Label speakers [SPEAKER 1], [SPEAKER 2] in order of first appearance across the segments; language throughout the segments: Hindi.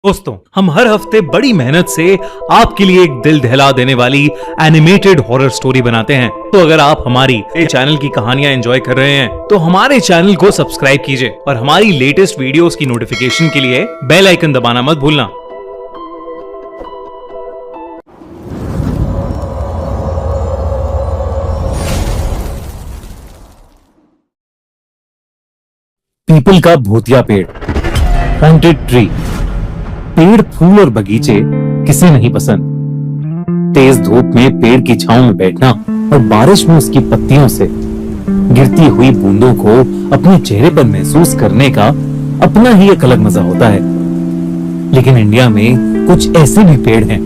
[SPEAKER 1] दोस्तों, हम हर हफ्ते बड़ी मेहनत से आपके लिए एक दिल दहला देने वाली एनिमेटेड हॉरर स्टोरी बनाते हैं। तो अगर आप हमारी चैनल की कहानियां एंजॉय कर रहे हैं तो हमारे चैनल को सब्सक्राइब कीजिए और हमारी लेटेस्ट वीडियोस की नोटिफिकेशन के लिए बेल आइकन दबाना मत भूलना।
[SPEAKER 2] पीपल का भूतिया पेड़, हॉन्टेड ट्री। पेड़, फूल और बगीचे किसे नहीं पसंद। तेज धूप में पेड़ की छांव में बैठना और बारिश में उसकी पत्तियों से गिरती हुई बूंदों को अपने चेहरे पर महसूस करने का अपना ही एक अलग मजा होता है। लेकिन इंडिया में कुछ ऐसे भी पेड़ हैं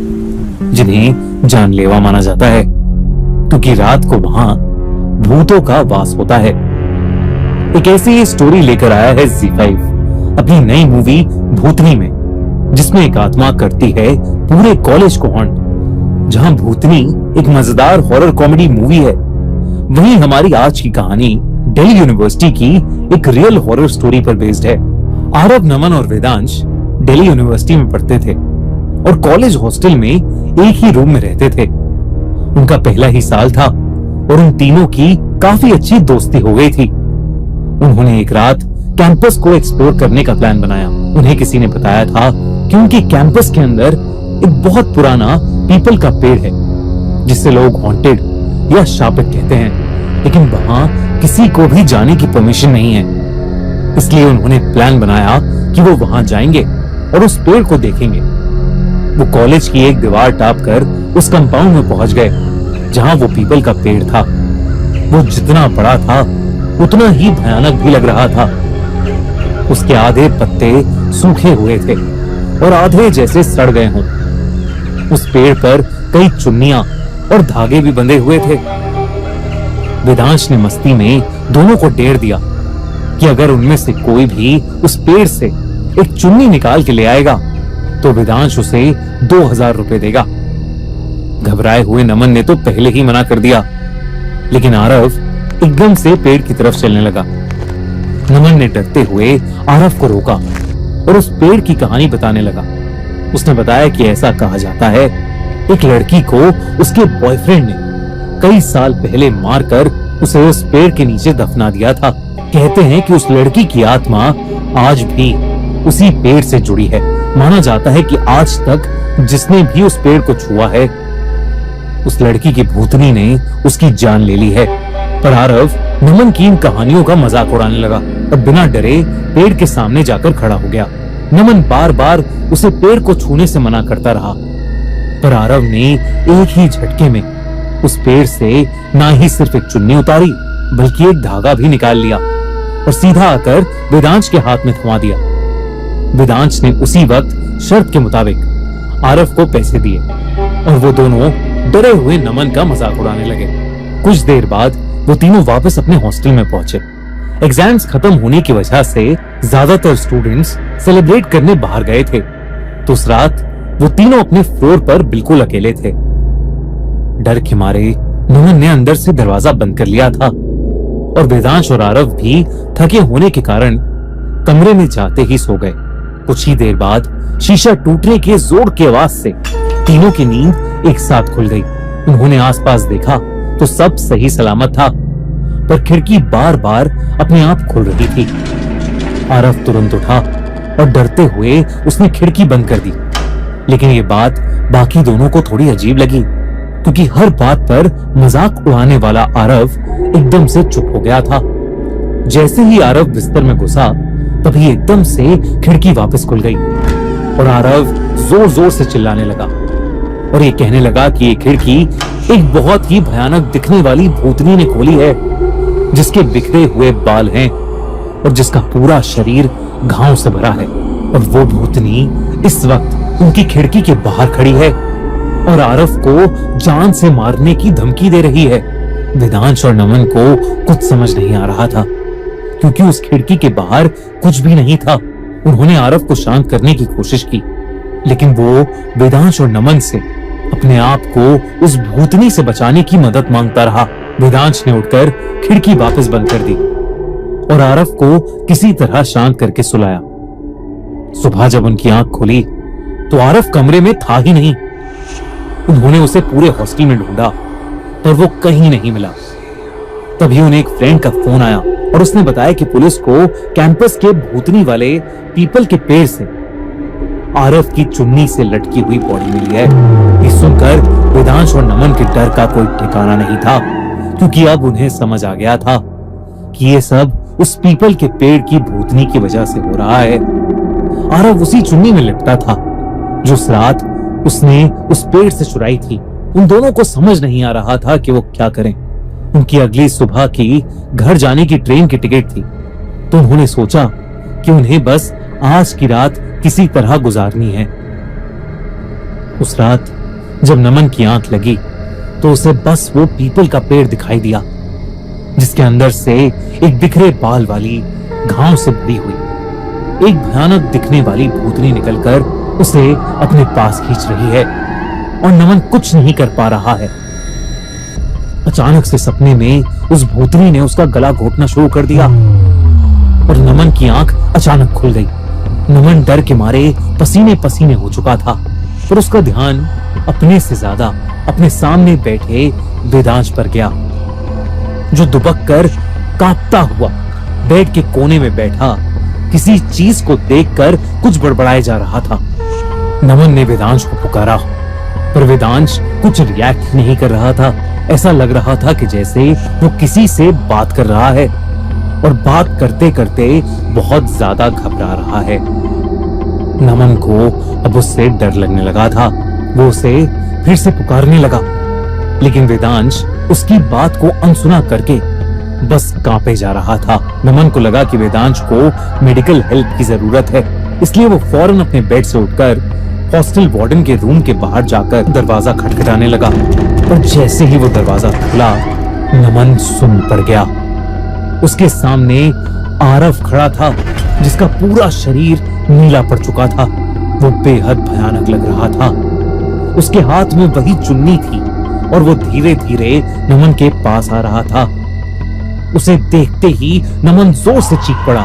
[SPEAKER 2] जिन्हें जानलेवा माना जाता है, क्योंकि रात को वहां भूतों का वास होता है। एक ऐसी स्टोरी लेकर आया है ZEE5 अपनी नई मूवी भूतनी में, जिसमें एक आत्मा करती है पूरे कॉलेज को हॉन्ट। जहां भूतनी एक मजेदार हॉरर कॉमेडी मूवी है, वहीं हमारी आज की कहानी दिल्ली यूनिवर्सिटी की एक रियल हॉरर स्टोरी पर बेस्ड है। आरव, नमन और वेदांश दिल्ली यूनिवर्सिटी में पढ़ते थे और कॉलेज हॉस्टल में एक ही रूम में रहते थे। उनका पहला ही साल था और उन तीनों की काफी अच्छी दोस्ती हो गई थी। उन्होंने एक रात कैंपस को एक्सप्लोर करने का प्लान बनाया। उन्हें किसी ने बताया था कि उनके कैंपस के अंदर एक बहुत पुराना पीपल का पेड़ है, जिसे लोग हॉन्टेड या शापित कहते हैं, लेकिन वहां किसी को भी जाने की परमिशन नहीं है। इसलिए उन्होंने प्लान बनाया कि वो वहां जाएंगे और उस पेड़ को देखेंगे। वो कॉलेज की एक दीवार टाप कर उस कंपाउंड में पहुंच गए जहां वो पीपल का पेड़ था। वो जितना बड़ा था उतना ही भयानक भी लग रहा था। उसके आधे पत्ते सूखे हुए थे और आधे जैसे सड़ गए हों। उस पेड़ पर कई चुन्नियां और धागे भी बंधे हुए थे। वेदांश ने मस्ती में दोनों को डेर दिया कि अगर उनमें से कोई भी उस पेड़ से एक चुन्नी निकाल के ले आएगा तो वेदांश उसे 2000 रुपए देगा। घबराए हुए नमन ने तो पहले ही मना कर दिया, लेकिन आरव एकदम से पेड़ की तरफ चलने लगा। नमन ने डरते हुए आरव को रोका और उस पेड़ की कहानी बताने लगा। उसने बताया कि ऐसा कहा जाता है, एक लड़की को उसके बॉयफ्रेंड ने कई साल पहले मारकर उसे उस पेड़ के नीचे दफना दिया था। कहते हैं कि उस लड़की की आत्मा आज भी उसी पेड़ से जुड़ी है। माना जाता है कि आज तक जिसने भी उस पेड़ को छुआ है, उस लड़की की भूतनी ने उसकी जान ले ली है। पर आरव नमन की इन कहानियों का मजाक उड़ाने लगा और बिना डरे पेड़ के सामने जाकर खड़ा हो गया। नमन बार बार उसे पेड़ को छूने से मना करता रहा, पर आरव ने एक ही झटके में उस पेड़ से ना ही सिर्फ एक चुन्नी उतारी, बल्कि एक धागा भी निकाल लिया और सीधा आकर वेदांश के हाथ में थमा दिया। वेदांश ने उसी वक्त शर्त के मुताबिक आरव को पैसे दिए और वो दोनों डरे हुए नमन का मजाक उड़ाने लगे। कुछ देर बाद वो तीनों वापस अपने हॉस्टल में पहुंचे। एग्जाम्स खत्म होने की वजह से ज्यादातर स्टूडेंट्स सेलिब्रेट करने बाहर गए थे, तो उस रात वो तीनों अपने फ्लोर पर बिल्कुल अकेले थे। डर के मारे नमन ने अंदर से दरवाजा बंद कर लिया था और वेदांश और आरव भी थके होने के कारण कमरे में जाते ही सो गए। कुछ ही देर बाद शीशा टूटने के जोर की आवाज से तीनों की नींद एक साथ खुल गई। उन्होंने आसपास देखा तो सब सही सलामत था, पर खिड़की बार बार अपने आप खुल रही थी। आरव तुरंत उठा और डरते हुए उसने खिड़की बंद कर दी। लेकिन ये बात बाकी दोनों को थोड़ी अजीब लगी, क्योंकि हर बात पर मजाक उड़ाने वाला आरव एकदम से चुप हो गया था। जैसे ही आरव बिस्तर में घुसा, तभी एकदम से खिड़की वापस खुल गई और आरव जोर जोर से चिल्लाने लगा और ये कहने लगा कि ये खिड़की एक बहुत ही भयानक दिखने वाली भूतनी ने खोली है, जिसके बिखरे हुए बाल हैं और जिसका पूरा शरीर घाव से भरा है। और वो भूतनी इस वक्त उनकी खिड़की के बाहर खड़ी है और आरव को जान से मारने की धमकी दे रही है। वेदांश और नमन को कुछ समझ नहीं आ रहा था, क्योंकि उस खिड़की के बाहर कुछ भी नहीं था। उन्होंने आरव को शांत करने की कोशिश की, लेकिन वो वेदांश और नमन से अपने आप को उस भूतनी से बचाने की मदद मांगता रहा। वेदांश ने उठकर खिड़की वापस बंद कर दी और आरव को किसी तरह शांत करके सुलाया। सुबह जब उनकी आंख खुली तो आरफ कमरे में था ही नहीं। उन्होंने उसे पूरे हॉस्टल में ढूंढा पर वो कहीं नहीं मिला। तभी उन्हें एक फ्रेंड का फोन आया और उसने बताया कि पुलिस को कैंपस के भूतनी वाले पीपल के पेड़ से आरफ की चुन्नी से लटकी हुई बॉडी मिली है। ये सुनकर वेदांश और नमन के डर का कोई ठिकाना नहीं था, क्योंकि अब उन्हें समझ आ गया था कि ये सब उस पीपल के पेड़ की भूतनी की वजह से हो रहा है। आरव उसी चुन्नी में लिपटा था जो उस रात उसने उस पेड़ से चुराई थी। उन दोनों को समझ नहीं आ रहा था कि वो क्या करें। उनकी अगली सुबह की घर जाने की ट्रेन की टिकट थी, तो उन्होंने सोचा कि उन्हें बस आज की रात किसी तरह गुजारनी है। उस रात जब नमन की आंख लगी तो उसे बस वो पीपल का पेड़ दिखाई दिया, जिसके अंदर से एक बिखरे बाल वाली, घाव से भरी हुई एक भयानक दिखने वाली भूतनी निकलकर उसे अपने पास खींच रही है और नमन कुछ नहीं कर पा रहा है। अचानक से सपने में उस भूतनी ने उसका गला घोटना शुरू कर दिया और नमन की आंख अचानक खुल गई। नमन डर के मारे पसीने पसीने हो चुका था, पर उसका ध्यान अपने से ज्यादा अपने सामने बैठे वेदांश पर गया, जो दुबक कर कांपता हुआ बेड के कोने में बैठा किसी चीज को देखकर कुछ बड़बड़ाए जा रहा था। नमन ने वेदांश को पुकारा, पर वेदांश कुछ रिएक्ट नहीं कर रहा था। ऐसा लग रहा था कि जैसे वो किसी से बात कर रहा है और बात करते करते बहुत ज्यादा घबरा रहा है। नमन को अब उससे डर लगने लगा था। वो उसे फिर से पुकारने लगा, लेकिन वेदांश उसकी बात को अनसुना करके बस कांपे जा रहा था। नमन को लगा कि वेदांश को मेडिकल हेल्प की जरूरत है, इसलिए वो फौरन अपने बेड से उठकर हॉस्टल वार्डन के रूम के बाहर जाकर दरवाजा खटखटाने लगा। पर जैसे ही वो दरवाजा खुला, नमन सुन पड़ गया। उसके सामने आरव खड़ा था, जिसका पूरा शरीर नीला पड़ चुका था। वो बेहद भयानक लग रहा था। उसके हाथ में वही चुन्नी थी और वो धीरे धीरे नमन के पास आ रहा था। उसे देखते ही नमन जोर से चीख पड़ा,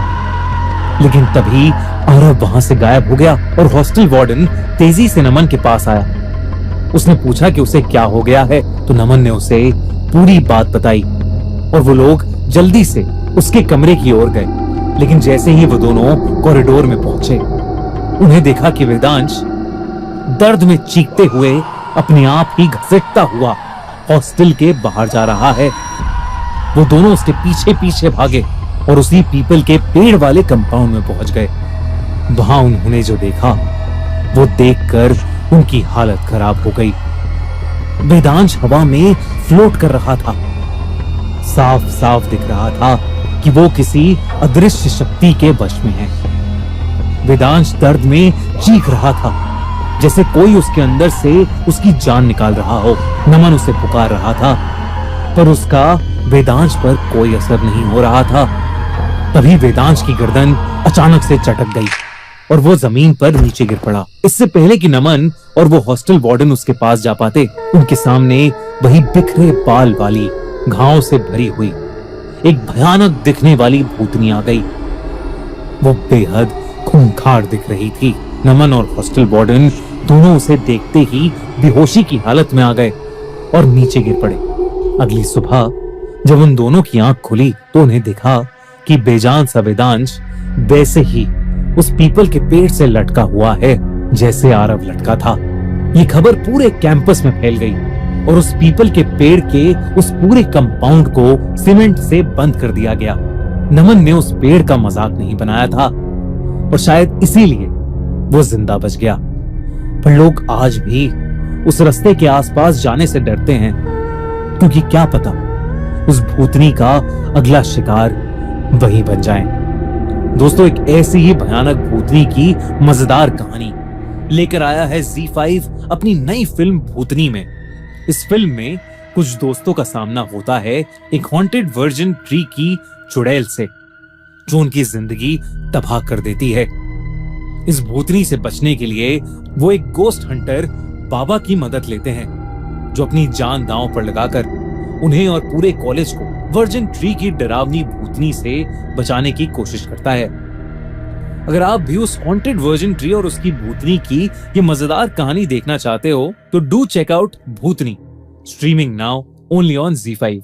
[SPEAKER 2] लेकिन तभी आरव वहां से गायब हो गया और हॉस्टल वार्डन तेजी से नमन के पास आया। उसने पूछा कि उसे क्या हो गया है, तो नमन ने उसे पूरी बात बताई और वो लोग जल्दी से उसके कमरे की ओर गए। लेकिन जैसे ही वो दोनों कॉरिडोर में पहुंचे, उन्हें देखा कि वेदांश दर्द में चीखते हुए अपने आप ही घसीटता हुआ हॉस्टल के बाहर जा रहा है। वो दोनों उसके पीछे पीछे भागे और उसी पीपल के पेड़ वाले कंपाउंड में पहुंच गए। वहां उन्होंने जो देखा वो देखकर उनकी हालत खराब हो गई। वेदांश हवा में फ्लोट कर रहा था। साफ साफ दिख रहा था कि वो किसी अदृश्य शक्ति के वश में है। वेदांश दर्द में चीख रहा था, जैसे कोई उसके अंदर से उसकी जान निकाल रहा हो। नमन उसे पुकार रहा था, पर उसका वेदांश पर कोई असर नहीं हो रहा था। तभी वेदांश की गर्दन अचानक से चटक गई और वो जमीन पर नीचे गिर पड़ा। इससे पहले कि नमन और वो हॉस्टल वार्डन उसके पास जा पाते, उनके सामने वही बिखरे बाल वाली, घाव से भरी हुई एक भयानक दिखने वाली भूतनी आ गई। वो बेहद खूंखार दिख रही थी। नमन और हॉस्टल वार्डन दोनों उसे देखते ही बेहोशी की हालत में आ गए और नीचे गिर पड़े। अगली सुबह जब उन दोनों की आंख खुली तो उन्हें देखा कि बेजान सा वेदांश वैसे ही उस पीपल के पेड़ से लटका हुआ है जैसे आरव लटका था। ये खबर पूरे कैंपस में फैल गई और उस पीपल के पेड़ के उस पूरे कंपाउंड को सीमेंट से बंद कर दिया गया। नमन ने उस पेड़ का मजाक नहीं बनाया था और शायद इसीलिए वो जिंदा बच गया। पर लोग आज भी उस रास्ते के आसपास जाने से डरते हैं, क्योंकि क्या पता उस भूतनी का अगला शिकार वही बन जाए। दोस्तों, एक ऐसी ही भयानक भूतनी की मजेदार कहानी लेकर आया है ZEE5 अपनी नई फिल्म भूतनी में। इस फिल्म में कुछ दोस्तों का सामना होता है एक हॉन्टेड वर्जिन ट्री की चुड़ैल से, जो उनकी जिंदगी तबाह कर देती है। इस भूतनी से बचने के लिए वो एक गोस्ट हंटर बाबा की मदद लेते हैं, जो अपनी जान दांव पर लगाकर उन्हें और पूरे कॉलेज को वर्जिन ट्री की डरावनी भूतनी से बचाने की कोशिश करता है। अगर आप भी उस हॉन्टेड वर्जिन ट्री और उसकी भूतनी की ये मजेदार कहानी देखना चाहते हो तो do check out Bhootni, streaming now only on ZEE5।